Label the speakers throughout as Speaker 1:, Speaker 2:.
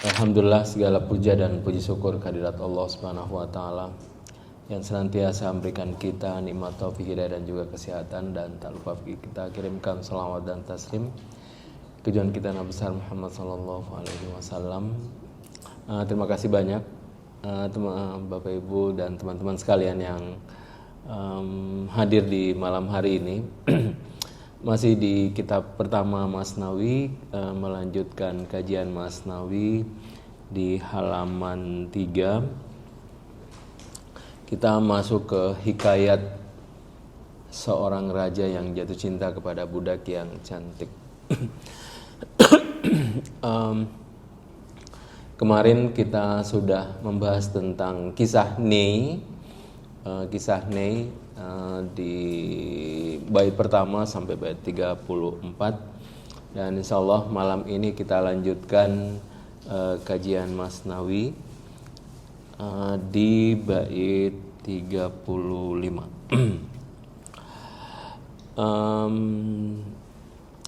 Speaker 1: Alhamdulillah, segala puja dan puji syukur kehadirat Allah Subhanahu wa taala yang senantiasa memberikan kita nikmat taufik hidayah dan juga kesehatan, dan tak lupa kita kirimkan salawat dan taslim ke junjungan kita Nabi besar Muhammad sallallahu alaihi wasallam. Terima kasih banyak Bapak Ibu dan teman-teman sekalian yang hadir di malam hari ini. Masih di kitab pertama Masnawi, melanjutkan kajian Masnawi di halaman 3. Kita masuk ke hikayat seorang raja yang jatuh cinta kepada budak yang cantik. Kemarin kita sudah membahas tentang kisah Nei, di bait pertama sampai bait 34, dan insya Allah malam ini kita lanjutkan kajian Masnawi di bait 35.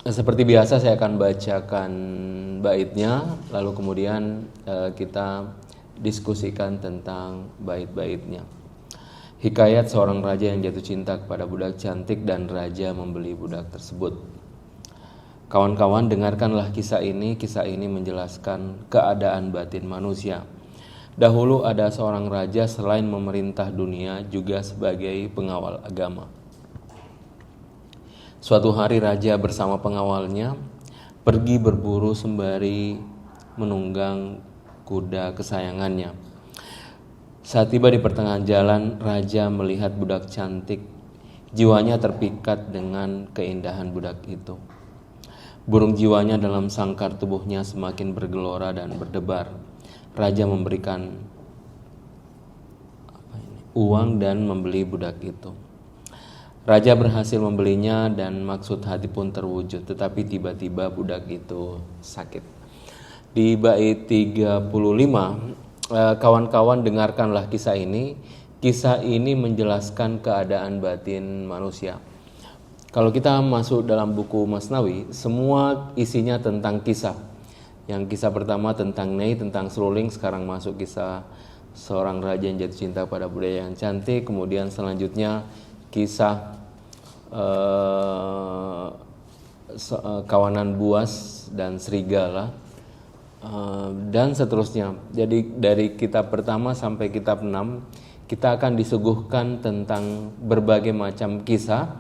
Speaker 1: Seperti biasa saya akan bacakan baitnya, lalu kemudian kita diskusikan tentang bait-baitnya. Hikayat seorang raja yang jatuh cinta kepada budak cantik dan raja membeli budak tersebut. Kawan-kawan, dengarkanlah kisah ini. Kisah ini menjelaskan keadaan batin manusia. Dahulu ada seorang raja, selain memerintah dunia juga sebagai pengawal agama. Suatu hari raja bersama pengawalnya pergi berburu sembari menunggang kuda kesayangannya. Saat tiba di pertengahan jalan, raja melihat budak cantik. Jiwanya terpikat dengan keindahan budak itu. Burung jiwanya dalam sangkar tubuhnya semakin bergelora dan berdebar. Raja memberikan uang dan membeli budak itu. Raja berhasil membelinya dan maksud hati pun terwujud. Tetapi tiba-tiba budak itu sakit. Di bait 35, kawan-kawan, dengarkanlah kisah ini. Kisah ini menjelaskan keadaan batin manusia. Kalau kita masuk dalam buku Masnawi, semua isinya tentang kisah. Yang kisah pertama tentang Nei, tentang seruling. Sekarang masuk kisah seorang raja yang jatuh cinta pada budaya yang cantik. Kemudian selanjutnya kisah kawanan buas dan serigala, dan seterusnya. Jadi dari kitab pertama sampai kitab 6 kita akan disuguhkan tentang berbagai macam kisah,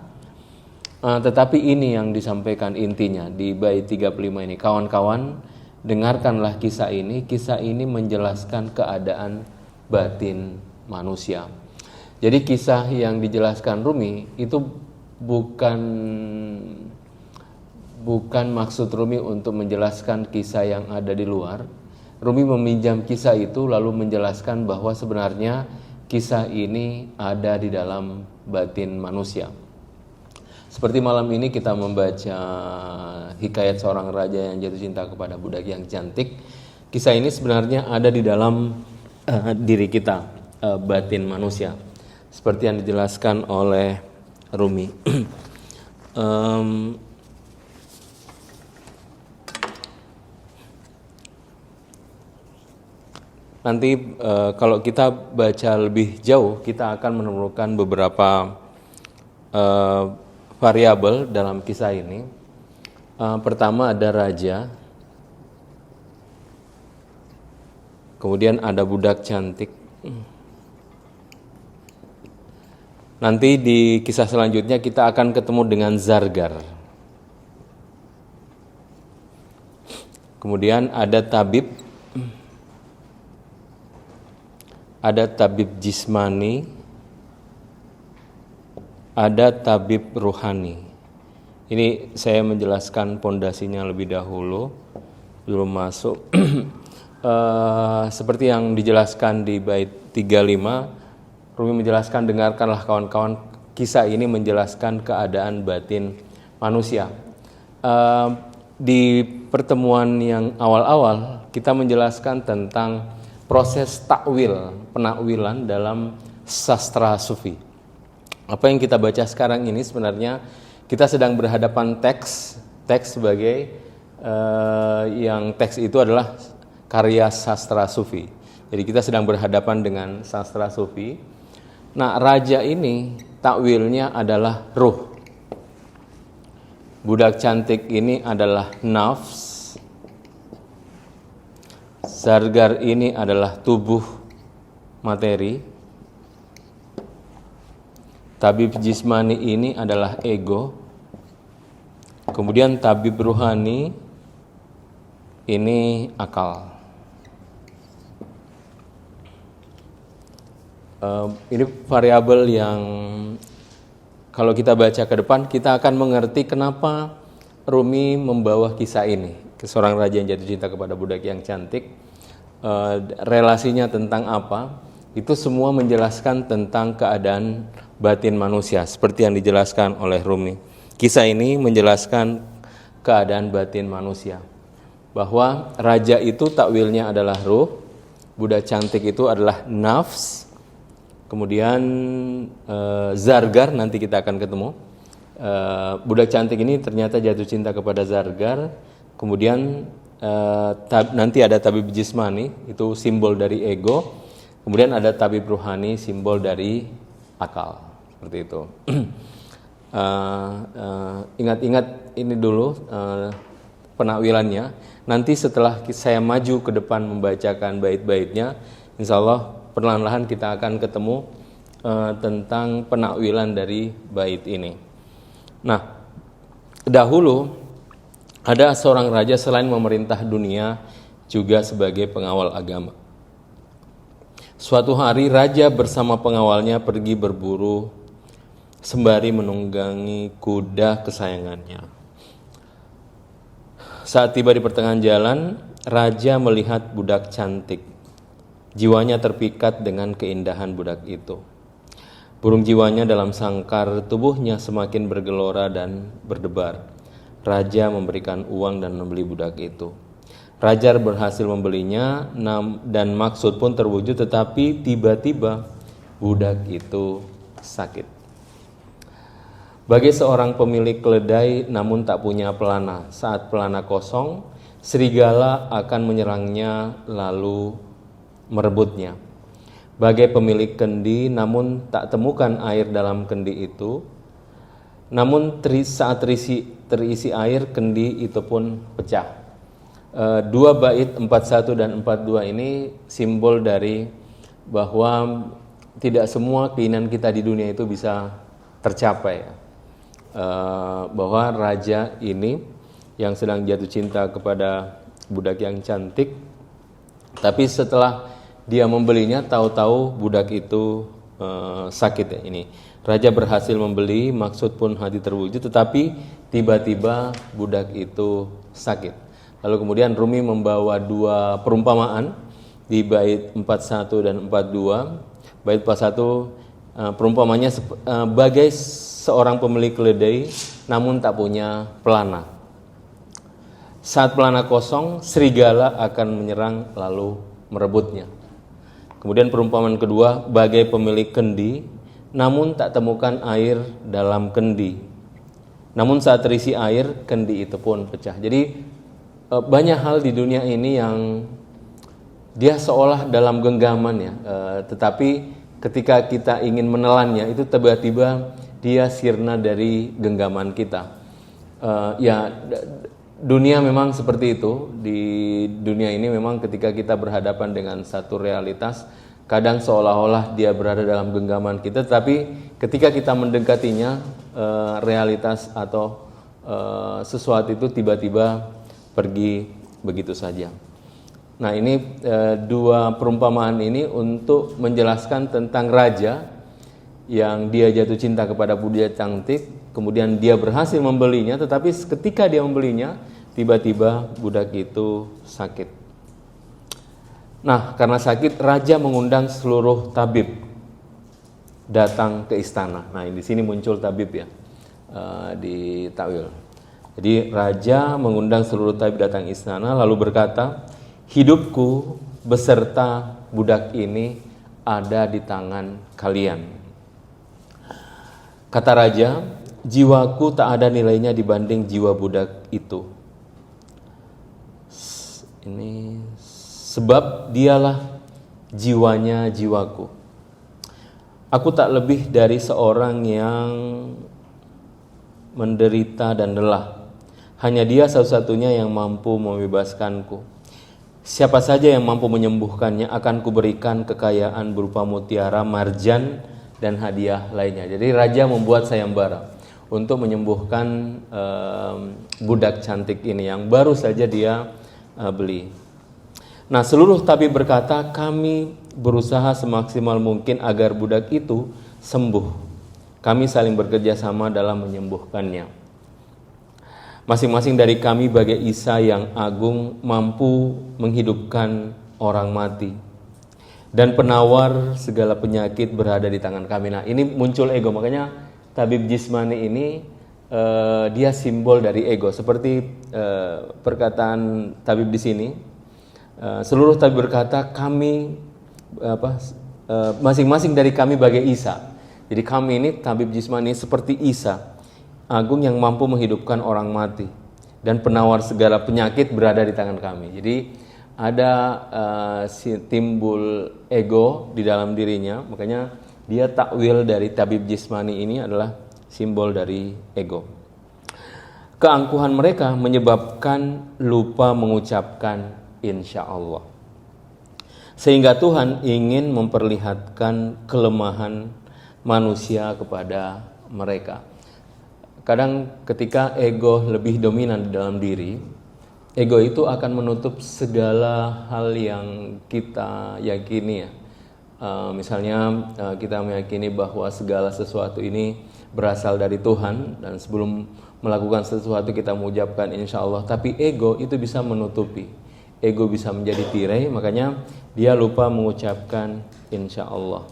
Speaker 1: tetapi ini yang disampaikan intinya di bait 35 ini. Kawan-kawan, dengarkanlah kisah ini. Kisah ini menjelaskan keadaan batin manusia. Jadi kisah yang dijelaskan Rumi itu bukan maksud Rumi untuk menjelaskan kisah yang ada di luar. Rumi meminjam kisah itu lalu menjelaskan bahwa sebenarnya kisah ini ada di dalam batin manusia. Seperti malam ini kita membaca hikayat seorang raja yang jatuh cinta kepada budak yang cantik. Kisah ini sebenarnya ada di dalam diri kita, batin manusia, seperti yang dijelaskan oleh Rumi. Nanti kalau kita baca lebih jauh, kita akan menemukan beberapa variabel dalam kisah ini. Pertama ada raja, kemudian ada budak cantik. Nanti di kisah selanjutnya kita akan ketemu dengan Zargar. Kemudian ada tabib, ada tabib jismani, ada tabib ruhani. Ini saya menjelaskan pondasinya lebih dahulu, belum masuk. Seperti yang dijelaskan di bait 35, Rumi menjelaskan, dengarkanlah kawan-kawan, kisah ini menjelaskan keadaan batin manusia. Di pertemuan yang awal-awal kita menjelaskan tentang proses takwil, penakwilan dalam sastra sufi. Apa yang kita baca sekarang ini sebenarnya kita sedang berhadapan teks sebagai yang teks itu adalah karya sastra sufi. Jadi kita sedang berhadapan dengan sastra sufi. Nah, raja ini takwilnya adalah ruh. Budak cantik ini adalah nafs. Zargar ini adalah tubuh materi. Tabib jismani ini adalah ego. Kemudian tabib ruhani ini akal. Ini variabel yang kalau kita baca ke depan kita akan mengerti kenapa Rumi membawa kisah ini ke seorang raja yang jatuh cinta kepada budak yang cantik. Relasinya tentang apa? Itu semua menjelaskan tentang keadaan batin manusia seperti yang dijelaskan oleh Rumi. Kisah ini menjelaskan keadaan batin manusia, bahwa raja itu takwilnya adalah ruh, budak cantik itu adalah nafs, kemudian Zargar nanti kita akan ketemu. Budak cantik ini ternyata jatuh cinta kepada Zargar, kemudian nanti ada tabib jismani, itu simbol dari ego, kemudian ada tabib ruhani, simbol dari akal, seperti itu. Ingat-ingat ini dulu penakwilannya. Nanti setelah saya maju ke depan membacakan bait-baitnya, insya Allah perlahan-lahan kita akan ketemu tentang penakwilan dari bait ini. Nah, dahulu ada seorang raja selain memerintah dunia juga sebagai pengawal agama. Suatu hari raja bersama pengawalnya pergi berburu sembari menunggangi kuda kesayangannya. Saat tiba di pertengahan jalan, raja melihat budak cantik. Jiwanya terpikat dengan keindahan budak itu. Burung jiwanya dalam sangkar tubuhnya semakin bergelora dan berdebar. Raja memberikan uang dan membeli budak itu. Raja berhasil membelinya dan maksud pun terwujud, tetapi tiba-tiba budak itu sakit. Bagi seorang pemilik keledai namun tak punya pelana, saat pelana kosong, serigala akan menyerangnya lalu merebutnya. Bagai pemilik kendi namun tak temukan air dalam kendi itu, namun saat terisi air, kendi itu pun pecah. Dua bait 41 dan 42 ini simbol dari bahwa tidak semua keinginan kita di dunia itu bisa tercapai. Bahwa raja ini yang sedang jatuh cinta kepada budak yang cantik, tapi setelah dia membelinya, tahu-tahu budak itu sakit ya ini. Raja berhasil membeli, maksud pun hati terwujud, tetapi tiba-tiba budak itu sakit. Lalu kemudian Rumi membawa dua perumpamaan di bait 41 dan 42. Bait 41 perumpamanya bagai seorang pemilik keledai namun tak punya pelana. Saat pelana kosong, serigala akan menyerang lalu merebutnya. Kemudian perumpamaan kedua, bagai pemilik kendi namun tak temukan air dalam kendi. Namun saat terisi air, kendi itu pun pecah. Jadi banyak hal di dunia ini yang dia seolah dalam genggaman ya, tetapi ketika kita ingin menelannya itu tiba-tiba dia sirna dari genggaman kita. Dunia memang seperti itu. Di dunia ini memang ketika kita berhadapan dengan satu realitas, kadang seolah-olah dia berada dalam genggaman kita, tapi ketika kita mendekatinya, realitas atau sesuatu itu tiba-tiba pergi begitu saja. Nah, ini dua perumpamaan ini untuk menjelaskan tentang raja yang dia jatuh cinta kepada budak cantik, kemudian dia berhasil membelinya, tetapi ketika dia membelinya, tiba-tiba budak itu sakit. Nah, karena sakit, raja mengundang seluruh tabib datang ke istana. Nah, di sini muncul tabib ya, di takwil. Jadi raja mengundang seluruh tabib datang istana lalu berkata, hidupku beserta budak ini ada di tangan kalian. Kata raja, jiwaku tak ada nilainya dibanding jiwa budak itu. Ini sebab dialah jiwanya jiwaku. Aku tak lebih dari seorang yang menderita dan lelah. Hanya Dia satu-satunya yang mampu membebaskanku. Siapa saja yang mampu menyembuhkannya akan kuberikan kekayaan berupa mutiara, marjan, dan hadiah lainnya. Jadi raja membuat sayembara untuk menyembuhkan budak cantik ini yang baru saja dia beli. Nah, seluruh tabib berkata, kami berusaha semaksimal mungkin agar budak itu sembuh. Kami saling bekerja sama dalam menyembuhkannya. Masing-masing dari kami bagai Isa yang agung mampu menghidupkan orang mati. Dan penawar segala penyakit berada di tangan kami. Nah, ini muncul ego, makanya tabib jismani ini dia simbol dari ego. Seperti perkataan tabib di sini, seluruh tabib berkata kami masing-masing dari kami bagai Isa. Jadi kami ini tabib jismani seperti Isa agung yang mampu menghidupkan orang mati, dan penawar segala penyakit berada di tangan kami. Jadi ada timbul ego di dalam dirinya, makanya dia takwil dari tabib jismani ini adalah simbol dari ego. Keangkuhan mereka menyebabkan lupa mengucapkan insya Allah, sehingga Tuhan ingin memperlihatkan kelemahan manusia kepada mereka. Kadang ketika ego lebih dominan di dalam diri, ego itu akan menutup segala hal yang kita yakini ya. Misalnya kita meyakini bahwa segala sesuatu ini berasal dari Tuhan, dan sebelum melakukan sesuatu kita mengucapkan insya Allah, tapi ego itu bisa menutupi. Ego bisa menjadi tirai, makanya dia lupa mengucapkan insya Allah.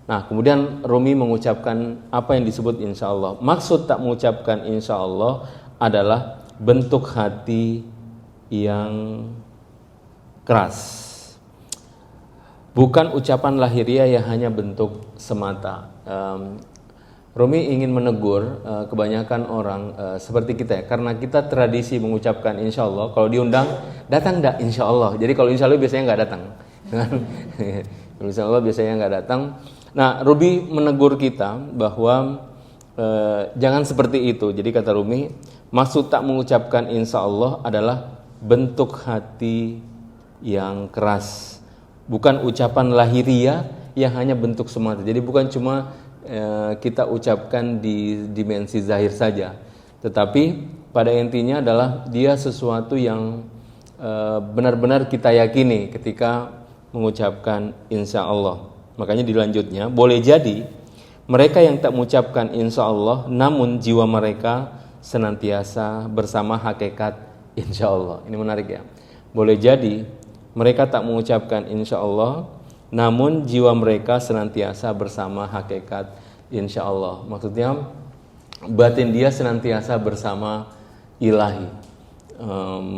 Speaker 1: Nah, kemudian Rumi mengucapkan apa yang disebut insya Allah. Maksud tak mengucapkan insya Allah adalah bentuk hati yang keras. Bukan ucapan lahiriah yang hanya bentuk semata. Rumi ingin menegur kebanyakan orang seperti kita ya, karena kita tradisi mengucapkan insya Allah. Kalau diundang, datang enggak insya Allah. Jadi kalau insya Allah biasanya enggak datang. Kalau insya Allah biasanya enggak datang. Nah, Rumi menegur kita bahwa jangan seperti itu. Jadi kata Rumi, maksud tak mengucapkan insya Allah adalah bentuk hati yang keras. Bukan ucapan lahiriah yang hanya bentuk semata. Jadi bukan cuma kita ucapkan di dimensi zahir saja, tetapi pada intinya adalah dia sesuatu yang benar-benar kita yakini ketika mengucapkan insya Allah. Makanya dilanjutnya, boleh jadi mereka yang tak mengucapkan insya Allah, namun jiwa mereka senantiasa bersama hakikat insya Allah. Ini menarik ya. Boleh jadi mereka tak mengucapkan insya Allah, namun jiwa mereka senantiasa bersama hakikat insya Allah. Maksudnya batin dia senantiasa bersama ilahi.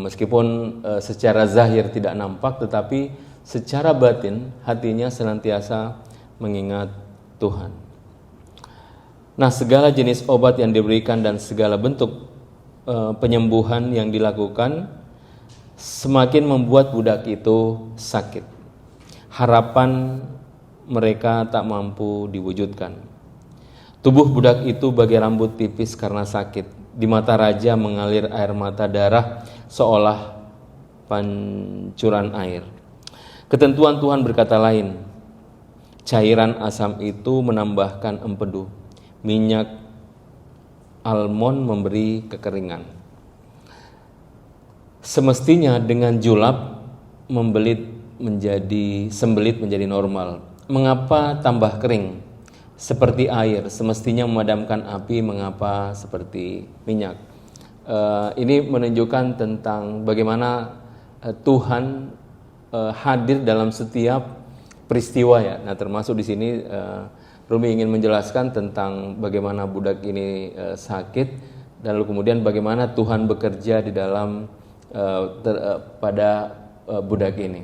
Speaker 1: Meskipun secara zahir tidak nampak, tetapi secara batin hatinya senantiasa mengingat Tuhan. Nah, segala jenis obat yang diberikan dan segala bentuk penyembuhan yang dilakukan semakin membuat budak itu sakit. Harapan mereka tak mampu diwujudkan. Tubuh budak itu bagai rambut tipis karena sakit. Di mata raja mengalir air mata darah seolah pancuran air. Ketentuan Tuhan berkata lain. Cairan asam itu menambahkan empedu. Minyak almond memberi kekeringan. Semestinya dengan julap sembelit menjadi normal. Mengapa tambah kering? Seperti air, semestinya memadamkan api, mengapa seperti minyak? Ini menunjukkan tentang bagaimana Tuhan hadir dalam setiap peristiwa ya. Nah, termasuk di sini Rumi ingin menjelaskan tentang bagaimana budak ini sakit, dan lalu kemudian bagaimana Tuhan bekerja di dalam pada budak ini.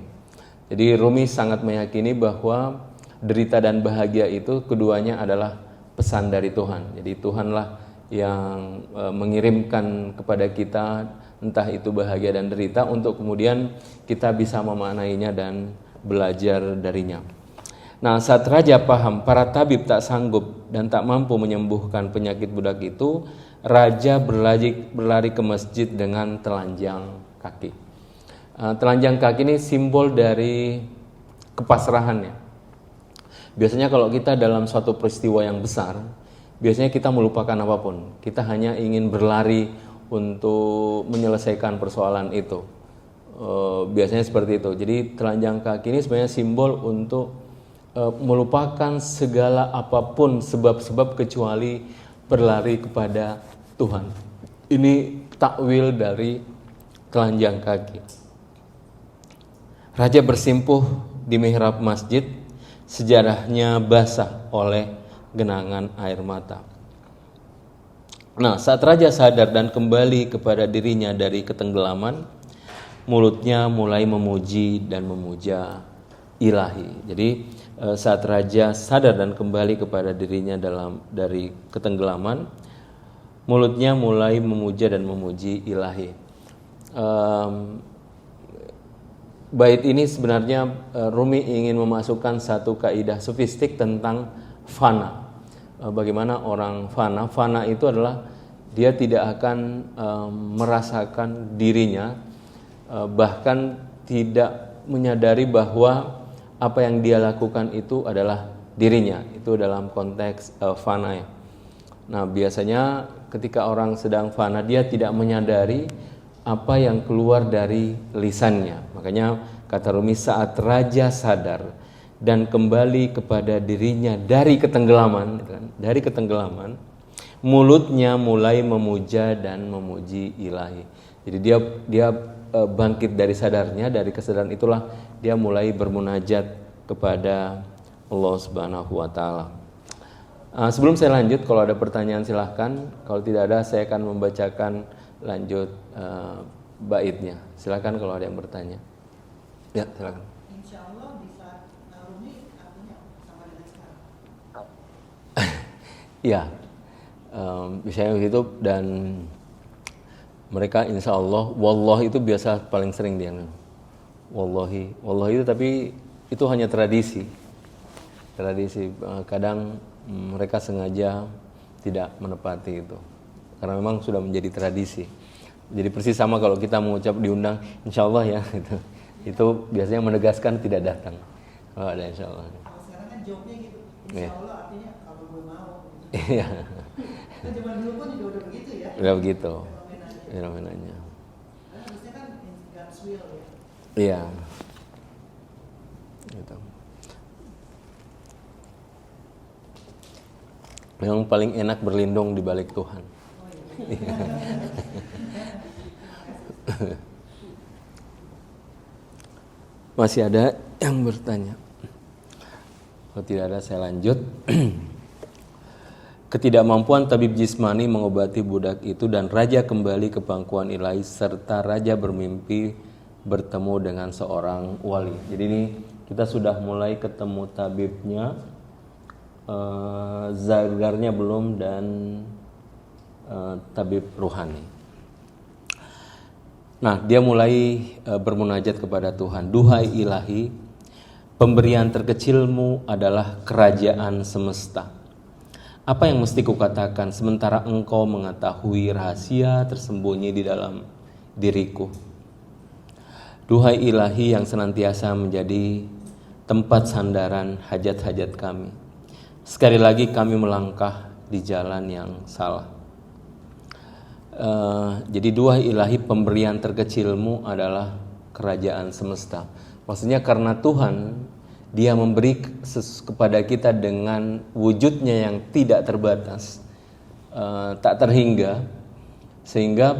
Speaker 1: Jadi Rumi sangat meyakini bahwa derita dan bahagia itu keduanya adalah pesan dari Tuhan. Jadi Tuhanlah yang mengirimkan kepada kita entah itu bahagia dan derita, untuk kemudian kita bisa memaknainya dan belajar darinya. Nah, saat raja paham para tabib tak sanggup dan tak mampu menyembuhkan penyakit budak itu, raja berlari ke masjid dengan telanjang kaki. Telanjang kaki ini simbol dari kepasrahannya. Biasanya kalau kita dalam suatu peristiwa yang besar, biasanya kita melupakan apapun. Kita hanya ingin berlari untuk menyelesaikan persoalan itu. Biasanya seperti itu. Jadi telanjang kaki ini sebenarnya simbol untuk melupakan segala apapun sebab-sebab kecuali berlari kepada Tuhan. Ini takwil dari telanjang kaki. Raja bersimpuh di mihrab masjid, sejarahnya basah oleh genangan air mata. Nah, saat raja sadar dan kembali kepada dirinya dari ketenggelaman, mulutnya mulai memuji dan memuja ilahi. Jadi saat raja sadar dan kembali kepada dirinya dari ketenggelaman, mulutnya mulai memuja dan memuji ilahi. Bait ini sebenarnya Rumi ingin memasukkan satu kaidah sofistik tentang fana. Bagaimana orang fana itu adalah dia tidak akan merasakan dirinya, bahkan tidak menyadari bahwa apa yang dia lakukan itu adalah dirinya. Itu dalam konteks fana ya. Nah, biasanya ketika orang sedang fana, dia tidak menyadari apa yang keluar dari lisannya. Makanya kata Rumi, saat raja sadar dan kembali kepada dirinya dari ketenggelaman, mulutnya mulai memuja dan memuji ilahi. Jadi dia bangkit dari sadarnya, dari kesadaran itulah dia mulai bermunajat kepada Allah Subhanahu wa taala. Sebelum saya lanjut, kalau ada pertanyaan silahkan. Kalau tidak ada, saya akan membacakan lanjut baitnya. Silahkan kalau ada yang bertanya. Ya, silahkan.
Speaker 2: Insyaallah bisa Rumi artinya sama dengan sekarang.
Speaker 1: Ya, misalnya begitu, dan mereka insya Allah, wallahi itu biasa paling sering dia. Wallahi itu, tapi itu hanya tradisi. Kadang mereka sengaja tidak menepati itu, karena memang sudah menjadi tradisi. Jadi persis sama kalau kita mengucap diundang, insya Allah ya, itu biasanya menegaskan tidak datang. Kalau ada insya Allah.
Speaker 2: Kalau sekarang kan jawabnya gitu, insya Allah artinya kalau gue mau.
Speaker 1: Iya.
Speaker 2: Kan zaman dulu pun juga udah begitu ya.
Speaker 1: Udah begitu. Fenomenanya.
Speaker 2: Karena harusnya kan God's will ya.
Speaker 1: Iya. Gitu. Memang paling enak berlindung di balik Tuhan. Oh, iya. Masih ada yang bertanya? Kalau tidak ada, saya lanjut. Ketidakmampuan tabib jismani mengobati budak itu, dan raja kembali ke pangkuan ilahi, serta raja bermimpi bertemu dengan seorang wali. Jadi ini kita sudah mulai ketemu tabibnya, zagarnya belum, dan tabib ruhani. Nah, dia mulai bermunajat kepada Tuhan. Duhai ilahi, pemberian terkecilmu adalah kerajaan semesta. Apa yang mesti kukatakan sementara engkau mengetahui rahasia tersembunyi di dalam diriku? Duhai ilahi yang senantiasa menjadi tempat sandaran hajat-hajat kami, sekali lagi kami melangkah di jalan yang salah. Jadi duhai ilahi, pemberian terkecilmu adalah kerajaan semesta. Maksudnya karena Tuhan, dia memberi kepada kita dengan wujudnya yang tidak terbatas, tak terhingga, sehingga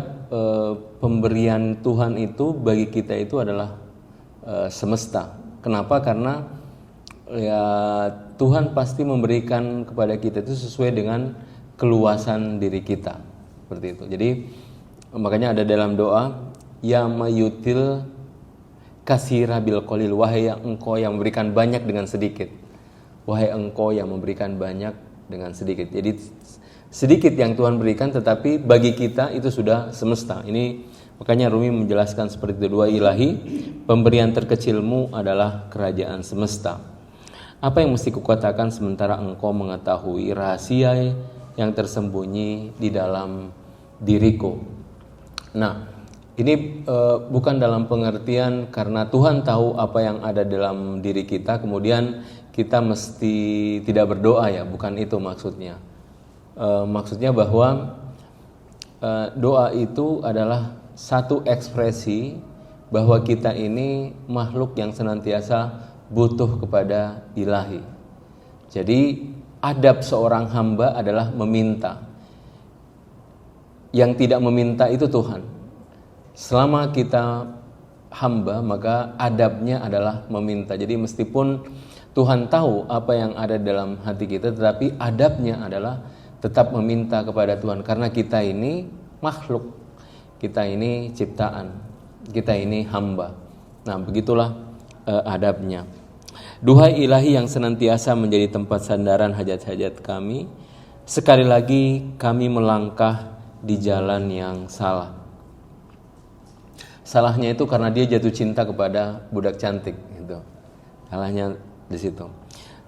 Speaker 1: pemberian Tuhan itu bagi kita itu adalah semesta. Kenapa? Karena ya Tuhan pasti memberikan kepada kita itu sesuai dengan keluasan diri kita. Seperti itu. Jadi makanya ada dalam doa, ya mayutil kasira bil qalil, wahai engkau yang memberikan banyak dengan sedikit. Wahai engkau yang memberikan banyak dengan sedikit. Jadi sedikit yang Tuhan berikan, tetapi bagi kita itu sudah semesta. Ini makanya Rumi menjelaskan seperti itu, dua ilahi, pemberian terkecilmu adalah kerajaan semesta. Apa yang mesti kukatakan sementara engkau mengetahui rahasia yang tersembunyi di dalam diriku. Nah, ini bukan dalam pengertian karena Tuhan tahu apa yang ada dalam diri kita, kemudian kita mesti tidak berdoa ya, bukan itu maksudnya. Maksudnya bahwa doa itu adalah satu ekspresi bahwa kita ini makhluk yang senantiasa butuh kepada ilahi. Jadi adab seorang hamba adalah meminta. Yang tidak meminta itu Tuhan. Selama kita hamba, maka adabnya adalah meminta. Jadi meskipun Tuhan tahu apa yang ada dalam hati kita, tetapi adabnya adalah tetap meminta kepada Tuhan. Karena kita ini makhluk, kita ini ciptaan, kita ini hamba. Nah, begitulah adabnya. Duhai ilahi yang senantiasa menjadi tempat sandaran hajat-hajat kami, sekali lagi kami melangkah di jalan yang salah. Salahnya itu karena dia jatuh cinta kepada budak cantik, gitu. Salahnya di situ.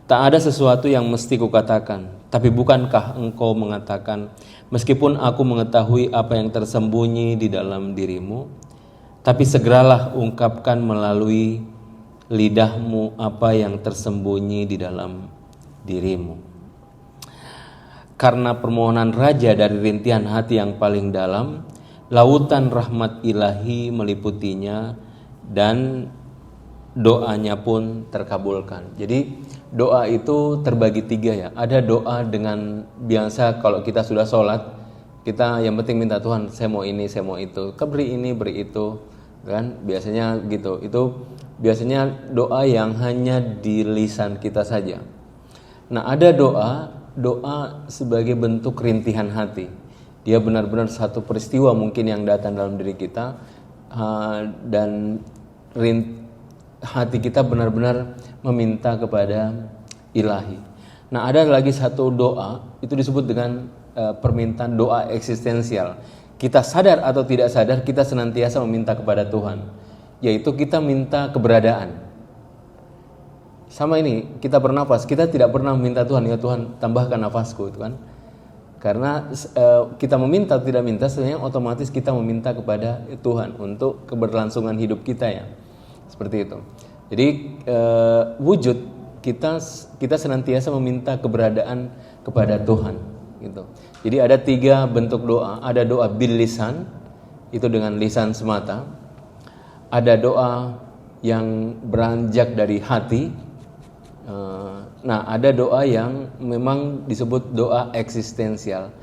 Speaker 1: Tak ada sesuatu yang mesti kukatakan, tapi bukankah engkau mengatakan, meskipun aku mengetahui apa yang tersembunyi di dalam dirimu, tapi segeralah ungkapkan melalui lidahmu apa yang tersembunyi di dalam dirimu. Karena permohonan raja dari rintihan hati yang paling dalam, lautan rahmat ilahi meliputinya dan doanya pun terkabulkan. Jadi doa itu terbagi tiga ya. Ada doa dengan biasa kalau kita sudah sholat, kita yang penting minta Tuhan, saya mau ini, saya mau itu, beri ini, beri itu, kan? Biasanya gitu. Itu biasanya doa yang hanya di lisan kita saja. Nah, ada doa sebagai bentuk rintihan hati. Dia benar-benar satu peristiwa mungkin yang datang dalam diri kita, dan hati kita benar-benar meminta kepada ilahi. Nah, ada lagi satu doa, itu disebut dengan permintaan doa eksistensial. Kita sadar atau tidak sadar, kita senantiasa meminta kepada Tuhan, yaitu kita minta keberadaan. Sama ini, kita bernapas, kita tidak pernah meminta Tuhan, ya Tuhan tambahkan nafasku, itu kan. Karena kita meminta tidak minta, sebenarnya otomatis kita meminta kepada Tuhan untuk keberlangsungan hidup kita ya. Seperti itu. Jadi wujud kita senantiasa meminta keberadaan kepada Tuhan gitu. Jadi ada tiga bentuk doa. Ada doa bil lisan, itu dengan lisan semata. Ada doa yang beranjak dari hati. Nah, ada doa yang memang disebut doa eksistensial.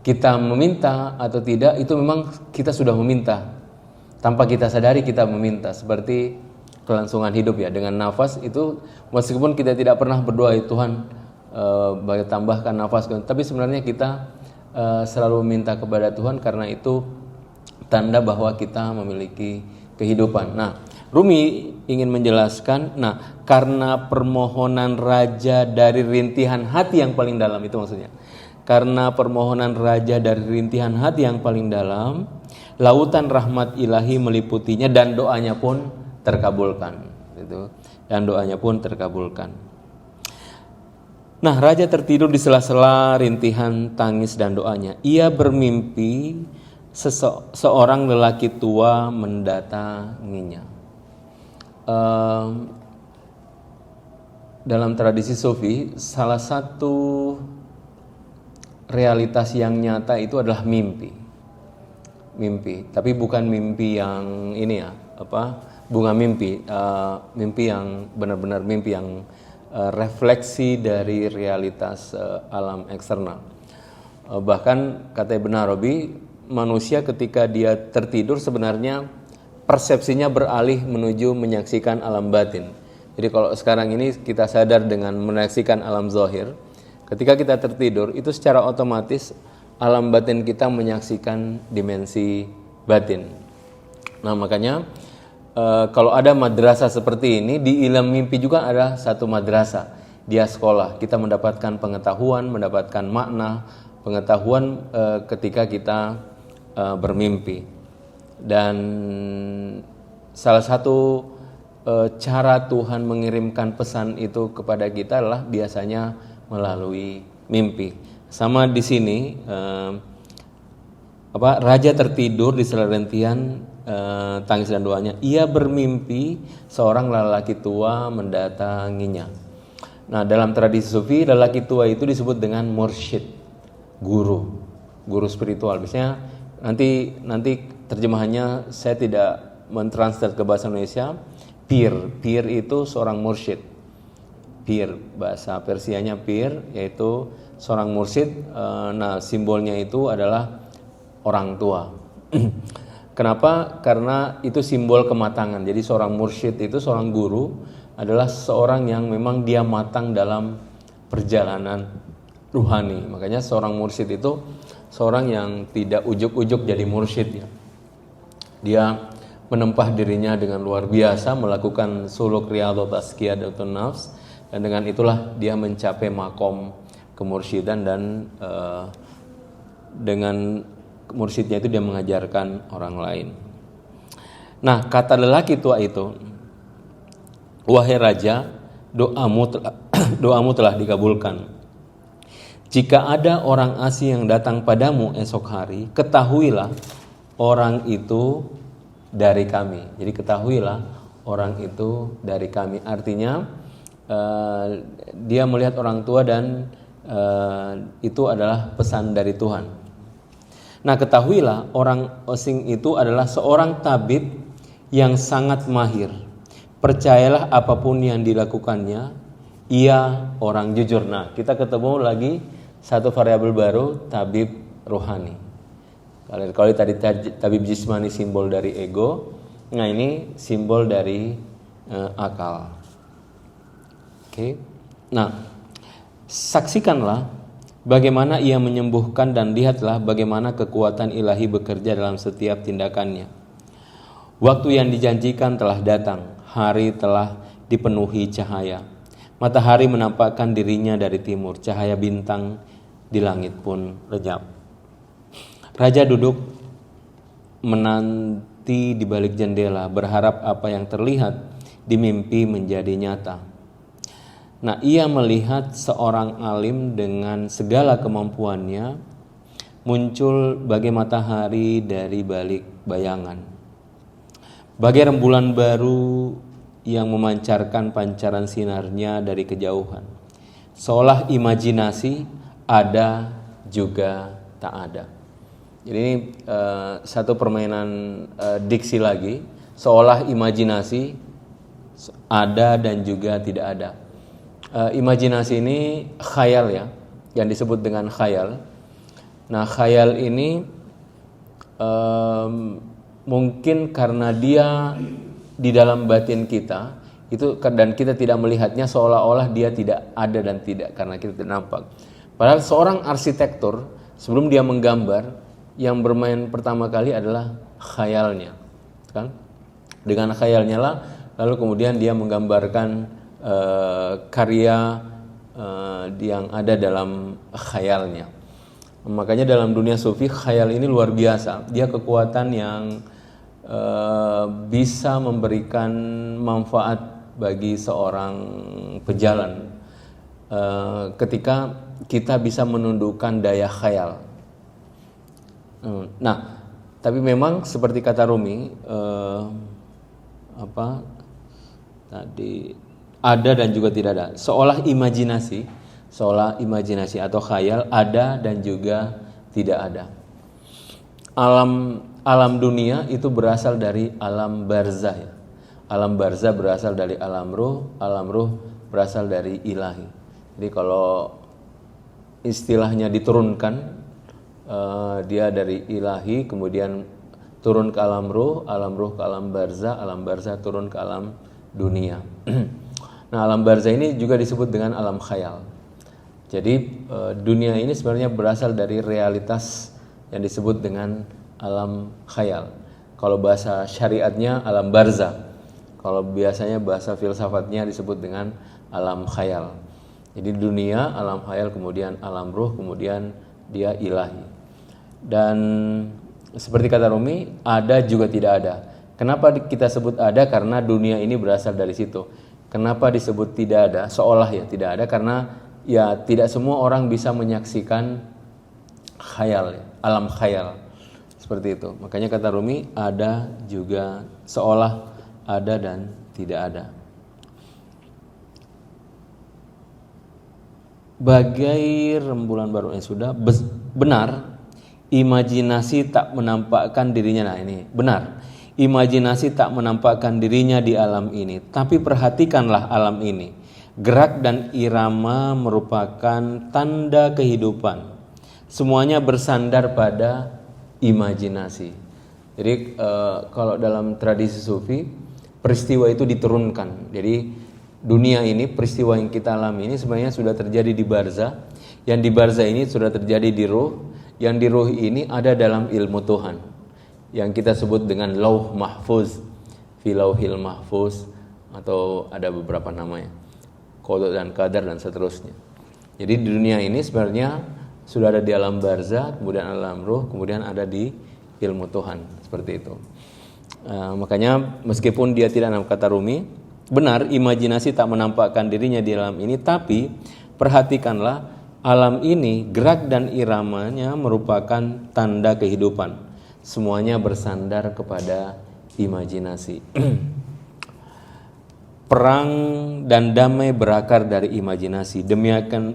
Speaker 1: Kita meminta atau tidak, itu memang kita sudah meminta. Tanpa kita sadari kita meminta. Seperti kelangsungan hidup ya, dengan nafas itu meskipun kita tidak pernah berdoa Tuhan tambahkan nafas, tapi sebenarnya kita selalu meminta kepada Tuhan karena itu tanda bahwa kita memiliki kehidupan. Nah, Rumi ingin menjelaskan, karena permohonan raja dari rintihan hati yang paling dalam, itu maksudnya. Karena permohonan raja dari rintihan hati yang paling dalam, lautan rahmat ilahi meliputinya dan doanya pun terkabulkan. Gitu. Dan doanya pun terkabulkan. Nah, raja tertidur di sela-sela rintihan tangis dan doanya. Ia bermimpi seorang lelaki tua mendatanginya. Dalam tradisi Sufi, salah satu realitas yang nyata itu adalah mimpi. Tapi bukan mimpi yang ini ya, bunga mimpi, mimpi yang benar-benar mimpi yang refleksi dari realitas alam eksternal. Bahkan kata Ibn Arabi, manusia ketika dia tertidur sebenarnya persepsinya beralih menuju menyaksikan alam batin. Jadi kalau sekarang ini kita sadar dengan menyaksikan alam zahir, ketika kita tertidur itu secara otomatis alam batin kita menyaksikan dimensi batin. Nah, makanya kalau ada madrasah seperti ini, di ilmu mimpi juga ada satu madrasah. Dia sekolah, kita mendapatkan pengetahuan, mendapatkan makna, pengetahuan ketika kita bermimpi. Dan salah satu cara Tuhan mengirimkan pesan itu kepada kita adalah biasanya melalui mimpi. Sama di sini raja tertidur di selerentian tangis dan doanya. Ia bermimpi seorang lelaki tua mendatanginya. Nah, dalam tradisi sufi lelaki tua itu disebut dengan mursyid, guru spiritual. Biasanya nanti terjemahannya saya tidak mentranslate ke bahasa Indonesia. Pir itu seorang mursyid. Pir, bahasa Persianya pir, yaitu seorang mursyid. Nah, simbolnya itu adalah orang tua. Kenapa? Karena itu simbol kematangan. Jadi seorang mursyid itu, seorang guru adalah seorang yang memang dia matang dalam perjalanan ruhani. Makanya seorang mursyid itu seorang yang tidak ujuk-ujuk jadi mursyid ya. Dia menempah dirinya dengan luar biasa, melakukan suluk riyadhah tazkiyah datun nafs, dan dengan itulah dia mencapai makom kemursyidhan, dan dengan mursyidnya itu dia mengajarkan orang lain. Nah, kata lelaki tua itu, wahai raja, doamu telah dikabulkan. Jika ada orang asing yang datang padamu esok hari, ketahuilah orang itu dari kami. Jadi ketahuilah orang itu dari kami. Artinya dia melihat orang tua dan itu adalah pesan dari Tuhan. Nah, ketahuilah orang asing itu adalah seorang tabib yang sangat mahir. Percayalah apapun yang dilakukannya, ia orang jujur. Nah, kita ketemu lagi satu variabel baru, tabib rohani. Kalau tadi tabib jismani simbol dari ego, nah ini simbol dari akal. Oke. Nah, saksikanlah bagaimana ia menyembuhkan, dan lihatlah bagaimana kekuatan ilahi bekerja dalam setiap tindakannya. Waktu yang dijanjikan telah datang, hari telah dipenuhi cahaya. Matahari menampakkan dirinya dari timur, cahaya bintang di langit pun lenyap. Raja duduk menanti di balik jendela, berharap apa yang terlihat di mimpi menjadi nyata. Nah, ia melihat seorang alim dengan segala kemampuannya muncul bagai matahari dari balik bayangan, bagai rembulan baru yang memancarkan pancaran sinarnya dari kejauhan, seolah imajinasi ada juga tak ada. Jadi ini satu permainan diksi lagi, seolah imajinasi ada dan juga tidak ada. Imajinasi ini khayal ya, yang disebut dengan khayal. Nah, khayal ini mungkin karena dia di dalam batin kita itu, dan kita tidak melihatnya, seolah-olah dia tidak ada dan tidak, karena kita tidak nampak. Padahal seorang arsitektur sebelum dia menggambar, yang bermain pertama kali adalah khayalnya, kan? Dengan khayalnya lah, lalu kemudian dia menggambarkan karya yang ada dalam khayalnya. Makanya dalam dunia sufi, khayal ini luar biasa. Dia kekuatan yang bisa memberikan manfaat bagi seorang pejalan ketika kita bisa menundukkan daya khayal. Nah, tapi memang seperti kata Rumi, ada dan juga tidak ada. Seolah imajinasi atau khayal ada dan juga tidak ada. Alam dunia itu berasal dari alam barzah ya. Alam barzah berasal dari alam ruh berasal dari ilahi. Jadi kalau istilahnya diturunkan, dia dari ilahi kemudian turun ke alam ruh ke alam barzah turun ke alam dunia. Nah, alam barzah ini juga disebut dengan alam khayal. Jadi dunia ini sebenarnya berasal dari realitas yang disebut dengan alam khayal. Kalau bahasa syariatnya alam barzah. Kalau biasanya bahasa filsafatnya disebut dengan alam khayal. Jadi dunia, alam khayal, kemudian alam ruh, kemudian dia ilahi. Dan seperti kata Rumi, ada juga tidak ada. Kenapa kita sebut ada? Karena dunia ini berasal dari situ. Kenapa disebut tidak ada? Seolah ya tidak ada, karena ya tidak semua orang bisa menyaksikan khayal, ya, alam khayal. Seperti itu. Makanya kata Rumi, ada juga seolah ada dan tidak ada. Bagai rembulan baru yang sudah benar, imajinasi tak menampakkan dirinya. Nah ini benar, imajinasi tak menampakkan dirinya di alam ini. Tapi perhatikanlah alam ini. Gerak dan irama merupakan tanda kehidupan. Semuanya bersandar pada imajinasi. Jadi kalau dalam tradisi sufi, peristiwa itu diturunkan. Jadi dunia ini, peristiwa yang kita alami ini sebenarnya sudah terjadi di barzah. Yang di barzah ini sudah terjadi di ruh. Yang di ruh ini ada dalam ilmu Tuhan, yang kita sebut dengan lauh mahfuz, filauhil mahfuz, atau ada beberapa namanya, qada dan qadar dan seterusnya. Jadi di dunia ini sebenarnya sudah ada di alam barzah, kemudian alam ruh, kemudian ada di ilmu Tuhan, seperti itu. Makanya meskipun dia tidak dalam kata Rumi, benar imajinasi tak menampakkan dirinya di alam ini, tapi perhatikanlah alam ini, gerak dan iramanya merupakan tanda kehidupan. Semuanya bersandar kepada imajinasi. Perang dan damai berakar dari imajinasi.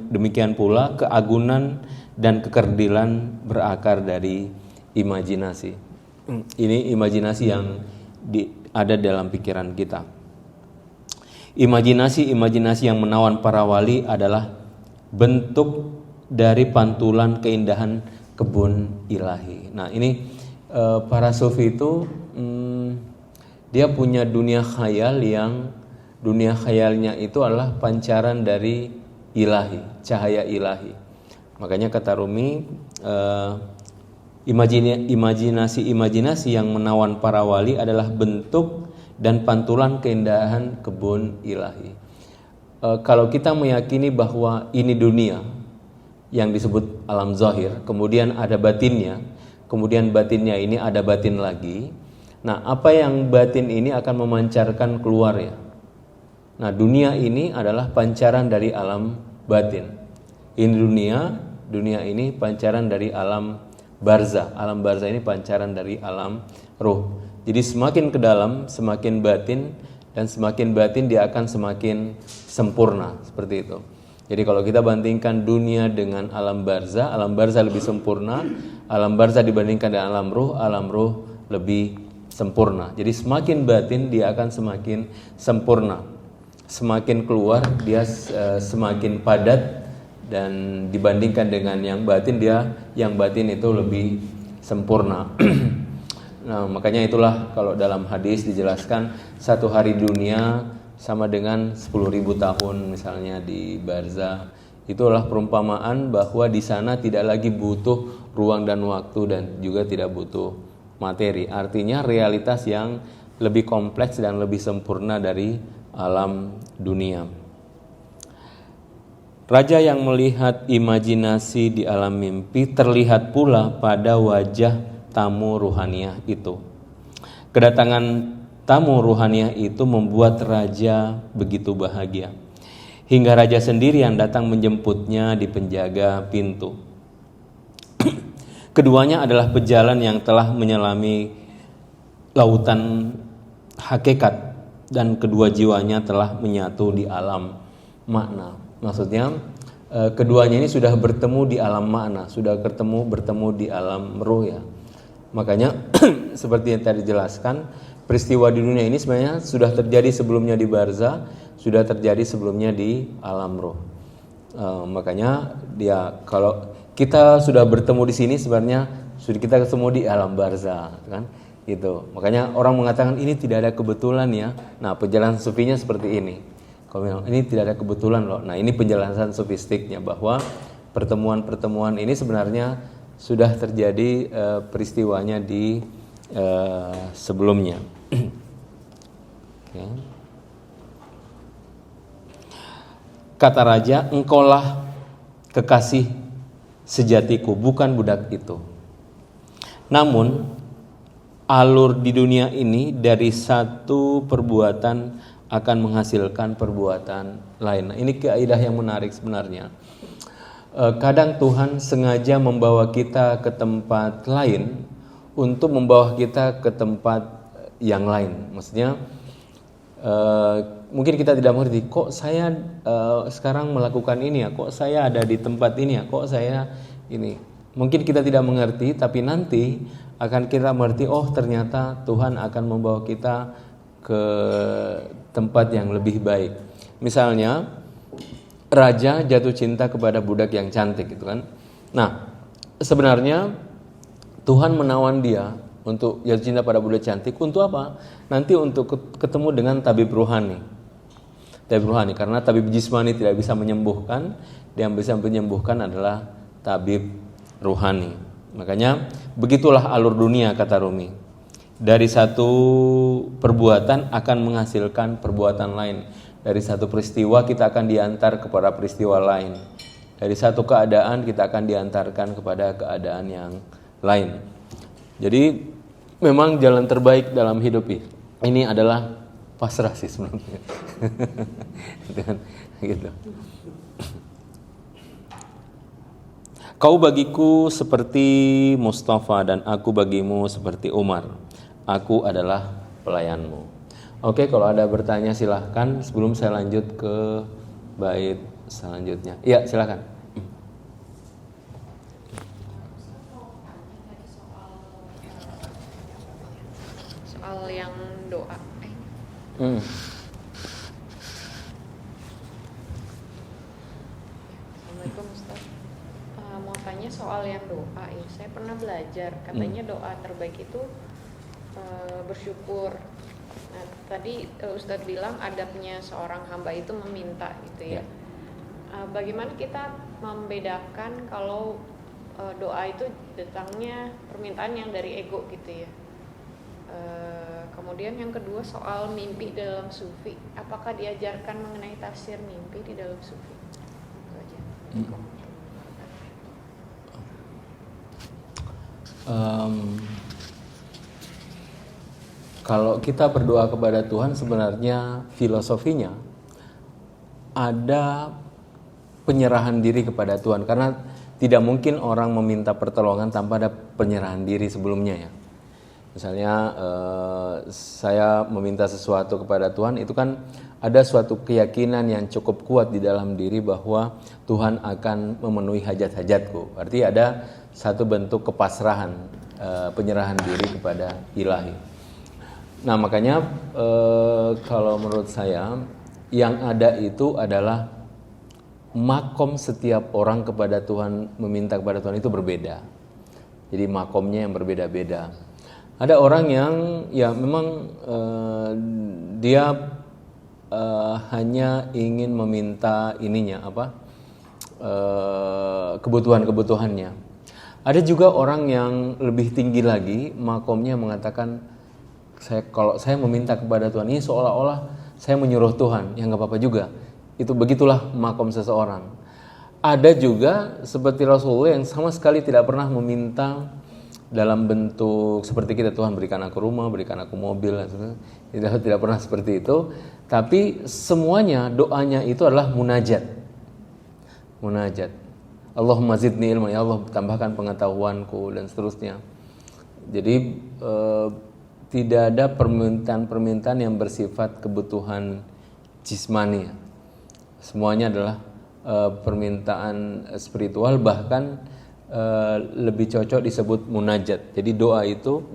Speaker 1: Demikian pula keagungan dan kekerdilan berakar dari imajinasi. Ini imajinasi yang ada dalam pikiran kita. Imajinasi yang menawan para wali adalah bentuk dari pantulan keindahan kebun ilahi. Nah ini para sufi itu dia punya dunia khayal yang dunia khayalnya itu adalah pancaran dari ilahi, cahaya ilahi. Makanya kata Rumi, imajinasi yang menawan para wali adalah bentuk dan pantulan keindahan kebun ilahi. Kalau kita meyakini bahwa ini dunia yang disebut alam zahir, kemudian ada batinnya, kemudian batinnya ini ada batin lagi. Nah, apa yang batin ini akan memancarkan keluar ya. Nah, dunia ini adalah pancaran dari alam batin. Ini dunia ini pancaran dari alam barzah. Alam barzah ini pancaran dari alam ruh. Jadi semakin ke dalam, semakin batin, dan semakin batin dia akan semakin sempurna, seperti itu. Jadi kalau kita bandingkan dunia dengan alam barzah lebih sempurna, alam barzah dibandingkan dengan alam ruh lebih sempurna. Jadi semakin batin dia akan semakin sempurna, semakin keluar dia semakin padat, dan dibandingkan dengan yang batin itu lebih sempurna. Nah, makanya itulah kalau dalam hadis dijelaskan satu hari dunia sama dengan 10.000 tahun misalnya di barzah. Itulah perumpamaan bahwa di sana tidak lagi butuh ruang dan waktu dan juga tidak butuh materi. Artinya realitas yang lebih kompleks dan lebih sempurna dari alam dunia. Raja yang melihat imajinasi di alam mimpi terlihat pula pada wajah tamu ruhaniah itu. Kedatangan tamu ruhaniah itu membuat raja begitu bahagia, hingga raja sendiri yang datang menjemputnya di penjaga pintu. Keduanya adalah pejalan yang telah menyelami lautan hakikat, dan kedua jiwanya telah menyatu di alam makna. Maksudnya keduanya ini sudah bertemu di alam makna, sudah bertemu di alam ruh ya. Makanya seperti yang tadi dijelaskan, peristiwa di dunia ini sebenarnya sudah terjadi sebelumnya di barzah, sudah terjadi sebelumnya di alam ruh. Makanya dia kalau kita sudah bertemu di sini sebenarnya sudah kita ketemu di alam barzah, kan? Gitu. Makanya orang mengatakan ini tidak ada kebetulan ya. Nah, penjelasan sufinya seperti ini. Kalau ini tidak ada kebetulan loh. Nah, ini penjelasan sufistiknya bahwa pertemuan-pertemuan ini sebenarnya sudah terjadi peristiwanya di sebelumnya. Okay. Kata raja, engkaulah kekasih sejatiku, bukan budak itu. Namun alur di dunia ini dari satu perbuatan akan menghasilkan perbuatan lain. Nah, ini kaidah yang menarik sebenarnya. Kadang Tuhan sengaja membawa kita ke tempat lain untuk membawa kita ke tempat yang lain. Maksudnya mungkin kita tidak mengerti, kok saya sekarang melakukan ini ya, kok saya ada di tempat ini ya, kok saya ini. Mungkin kita tidak mengerti, tapi nanti akan kita mengerti, oh ternyata Tuhan akan membawa kita ke tempat yang lebih baik. Misalnya raja jatuh cinta kepada budak yang cantik gitu kan. Nah, sebenarnya Tuhan menawan dia untuk jatuh cinta pada budak cantik untuk apa? Nanti untuk ketemu dengan tabib ruhani. Tabib ruhani, karena tabib jismani tidak bisa menyembuhkan, yang bisa menyembuhkan adalah tabib ruhani. Makanya begitulah alur dunia, kata Rumi. Dari satu perbuatan akan menghasilkan perbuatan lain. Dari satu peristiwa kita akan diantar kepada peristiwa lain. Dari satu keadaan kita akan diantarkan kepada keadaan yang lain. Jadi memang jalan terbaik dalam hidup ini adalah pasrah sih sebenarnya. Gitu. Kau bagiku seperti Mustafa dan aku bagimu seperti Umar. Aku adalah pelayanmu. Oke, kalau ada bertanya silahkan sebelum saya lanjut ke bait selanjutnya. Iya, silahkan.
Speaker 3: Soal yang doa. Assalamualaikum Ustaz. Mau tanya soal yang doa ya. Saya pernah belajar katanya doa terbaik itu bersyukur. Nah, tadi Ustadz bilang adabnya seorang hamba itu meminta gitu ya. Bagaimana kita membedakan kalau doa itu datangnya permintaan yang dari ego gitu ya. Kemudian yang kedua soal mimpi dalam sufi. Apakah diajarkan mengenai tafsir mimpi di dalam sufi? Itu aja.
Speaker 1: Kalau kita berdoa kepada Tuhan sebenarnya filosofinya ada penyerahan diri kepada Tuhan, karena tidak mungkin orang meminta pertolongan tanpa ada penyerahan diri sebelumnya ya. Misalnya saya meminta sesuatu kepada Tuhan, itu kan ada suatu keyakinan yang cukup kuat di dalam diri bahwa Tuhan akan memenuhi hajat-hajatku. Berarti ada satu bentuk kepasrahan, penyerahan diri kepada Ilahi. Nah makanya kalau menurut saya yang ada itu adalah makom setiap orang kepada Tuhan, meminta kepada Tuhan itu berbeda. Jadi makomnya yang berbeda-beda. Ada orang yang ya memang dia hanya ingin meminta ininya kebutuhan-kebutuhannya. Ada juga orang yang lebih tinggi lagi makomnya mengatakan, kalau saya meminta kepada Tuhan ini seolah-olah saya menyuruh Tuhan, ya nggak apa-apa juga. Itu begitulah makom seseorang. Ada juga seperti Rasulullah yang sama sekali tidak pernah meminta dalam bentuk seperti kita, Tuhan berikan aku rumah, berikan aku mobil, tidak pernah seperti itu. Tapi semuanya doanya itu adalah munajat. Allahumma zidni ilma, ya Allah tambahkan pengetahuanku dan seterusnya. Jadi tidak ada permintaan-permintaan yang bersifat kebutuhan jismani. Semuanya adalah permintaan spiritual, bahkan lebih cocok disebut munajat. Jadi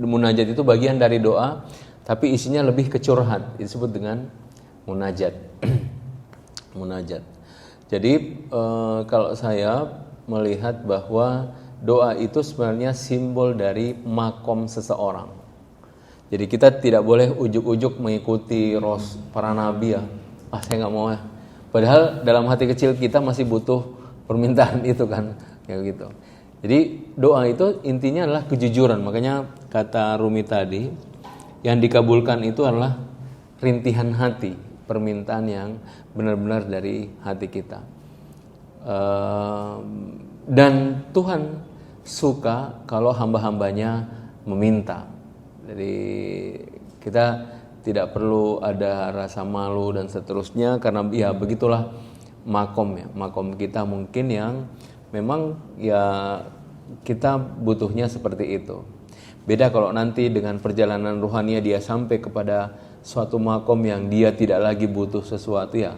Speaker 1: munajat itu bagian dari doa, tapi isinya lebih ke curhat, disebut dengan munajat. Munajat. Jadi kalau saya melihat bahwa doa itu sebenarnya simbol dari makom seseorang. Jadi kita tidak boleh ujuk-ujuk mengikuti para nabi ya. Saya nggak mau ya. Padahal dalam hati kecil kita masih butuh permintaan itu kan, kayak gitu. Jadi doa itu intinya adalah kejujuran. Makanya kata Rumi tadi, yang dikabulkan itu adalah rintihan hati, permintaan yang benar-benar dari hati kita. Dan Tuhan suka kalau hamba-hambanya meminta. Jadi kita tidak perlu ada rasa malu dan seterusnya, karena ya begitulah makom ya. Makom kita mungkin yang memang ya kita butuhnya seperti itu. Beda kalau nanti dengan perjalanan rohania dia sampai kepada suatu makom yang dia tidak lagi butuh sesuatu, ya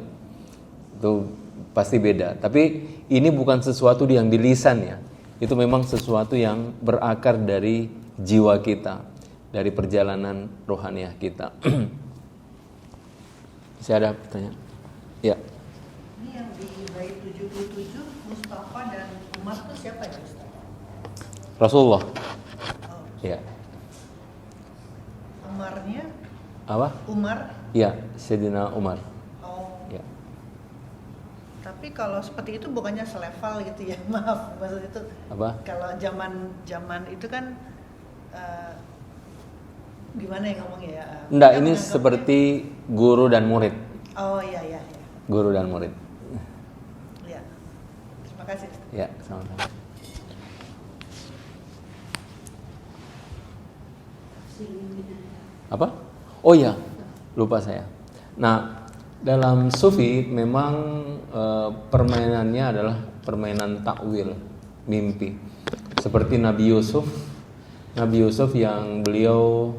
Speaker 1: itu pasti beda. Tapi ini bukan sesuatu yang di lisan ya. Itu memang sesuatu yang berakar dari jiwa kita, dari perjalanan rohaniah kita. Masih ada pertanyaan? Ya.
Speaker 2: Ini yang di bait 77 Mustafa dan Umar itu siapa ya Ustaz?
Speaker 1: Rasulullah.
Speaker 2: Oh,
Speaker 1: Ya.
Speaker 2: Umarnya
Speaker 1: Apa?
Speaker 2: Umar.
Speaker 1: Ya, Sayyidina Umar.
Speaker 2: Oh,
Speaker 1: Ya.
Speaker 2: tapi kalau seperti itu bukannya selevel gitu ya? Maaf, maksud itu.
Speaker 1: Apa?
Speaker 2: Kalau zaman itu kan gimana ya ngomongnya ya?
Speaker 1: Enggak,
Speaker 2: Kita
Speaker 1: ini
Speaker 2: menganggapnya-
Speaker 1: seperti guru dan murid.
Speaker 2: Oh iya iya iya.
Speaker 1: Guru dan murid.
Speaker 2: Iya. Terima kasih Ustaz.
Speaker 1: Ya, sama-sama. Apa? Oh ya, lupa saya. Nah, dalam sufi memang permainannya adalah permainan takwil, mimpi. Seperti Nabi Yusuf yang beliau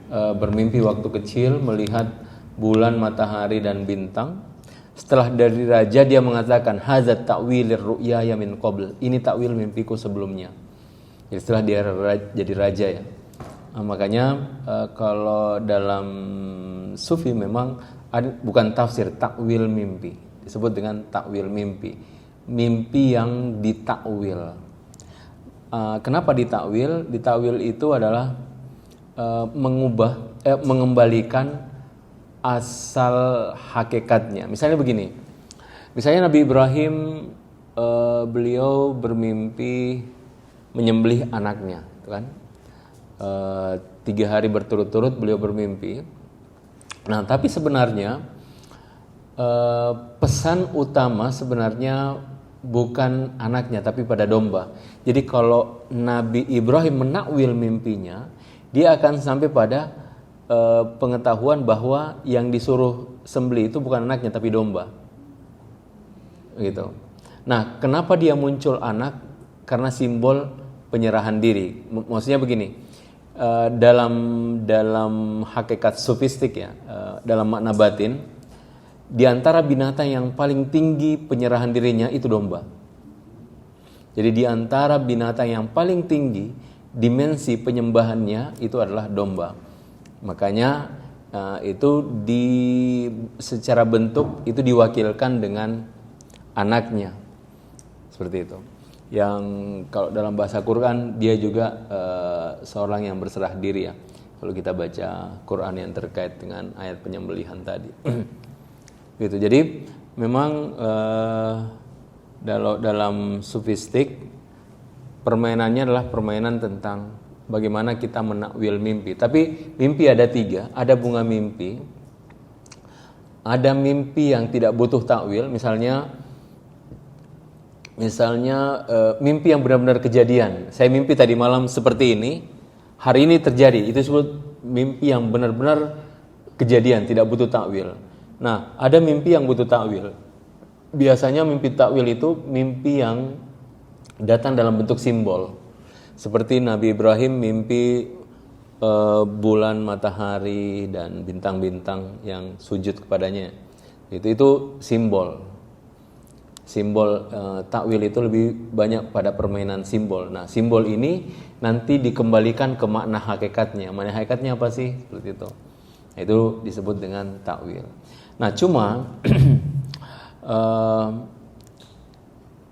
Speaker 1: bermimpi waktu kecil melihat bulan, matahari dan bintang. Setelah dari raja dia mengatakan hadzat ta'wilir ru'yaya min qabl. Ini takwil mimpiku sebelumnya. Jadi setelah dia jadi raja ya. Nah, makanya kalau dalam sufi memang bukan tafsir, takwil mimpi. Disebut dengan takwil mimpi. Mimpi yang ditakwil. Kenapa ditakwil? Ditakwil itu adalah mengembalikan asal hakikatnya. Misalnya begini. Misalnya Nabi Ibrahim beliau bermimpi menyembelih anaknya, kan? 3 hari berturut-turut beliau bermimpi. Nah, tapi sebenarnya pesan utama sebenarnya bukan anaknya, tapi pada domba. Jadi kalau Nabi Ibrahim menakwil mimpinya, dia akan sampai pada pengetahuan bahwa yang disuruh sembelih itu bukan anaknya, tapi domba. Gitu. Nah, kenapa dia muncul anak? Karena simbol penyerahan diri. Maksudnya begini, dalam hakikat sufistik ya, dalam makna batin, di antara binatang yang paling tinggi penyerahan dirinya itu domba. Jadi di antara binatang yang paling tinggi dimensi penyembahannya itu adalah domba. Makanya itu secara bentuk itu diwakilkan dengan anaknya. Seperti itu. Yang kalau dalam bahasa Quran dia juga seorang yang berserah diri ya. Kalau kita baca Quran yang terkait dengan ayat penyembelihan tadi. Gitu. Jadi memang dalam sufistik permainannya adalah permainan tentang bagaimana kita menakwil mimpi. Tapi mimpi ada 3. Ada bunga mimpi, ada mimpi yang tidak butuh takwil. Misalnya mimpi yang benar-benar kejadian. Saya mimpi tadi malam seperti ini, hari ini terjadi. Itu disebut mimpi yang benar-benar kejadian, tidak butuh takwil. Nah, ada mimpi yang butuh takwil. Biasanya mimpi takwil itu mimpi yang datang dalam bentuk simbol. Seperti Nabi Ibrahim mimpi bulan, matahari dan bintang-bintang yang sujud kepadanya. Itu simbol. Simbol takwil itu lebih banyak pada permainan simbol. Nah, simbol ini nanti dikembalikan ke makna hakikatnya. Makna hakikatnya apa sih? Seperti itu. Itu disebut dengan takwil. Nah, cuma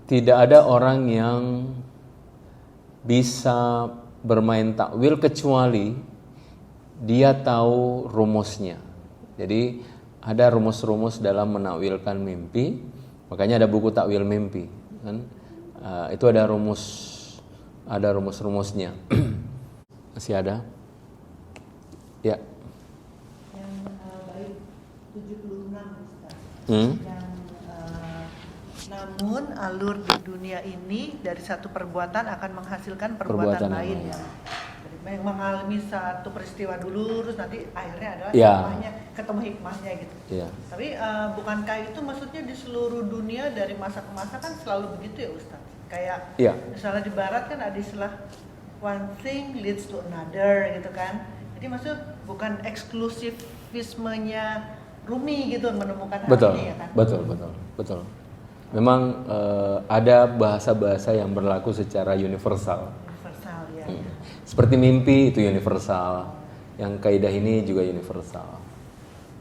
Speaker 1: tidak ada orang yang bisa bermain takwil kecuali dia tahu rumusnya. Jadi ada rumus-rumus dalam menakwilkan mimpi. Makanya ada buku takwil mimpi, kan? Itu ada rumus-rumusnya. Masih ada? Ya.
Speaker 2: Yang bait 76 Ustaz. Yang Namun alur di dunia ini dari satu perbuatan akan menghasilkan perbuatan lain. Ya. Jadi mengalami satu peristiwa dulu, terus nanti akhirnya adalah hikmahnya, ketemu hikmahnya gitu. Tapi bukankah itu maksudnya di seluruh dunia dari masa ke masa kan selalu begitu ya Ustaz? Kayak misalnya di Barat kan ada istilah one thing leads to another gitu kan. Jadi maksudnya bukan eksklusifismenya Rumi gitu menemukan hal ini ya kan?
Speaker 1: Betul. Memang ada bahasa-bahasa yang berlaku secara universal.
Speaker 2: Ya.
Speaker 1: Seperti mimpi itu universal. Yang kaidah ini juga universal.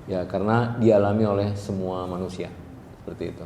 Speaker 1: Ya, karena dialami oleh semua manusia. Seperti itu.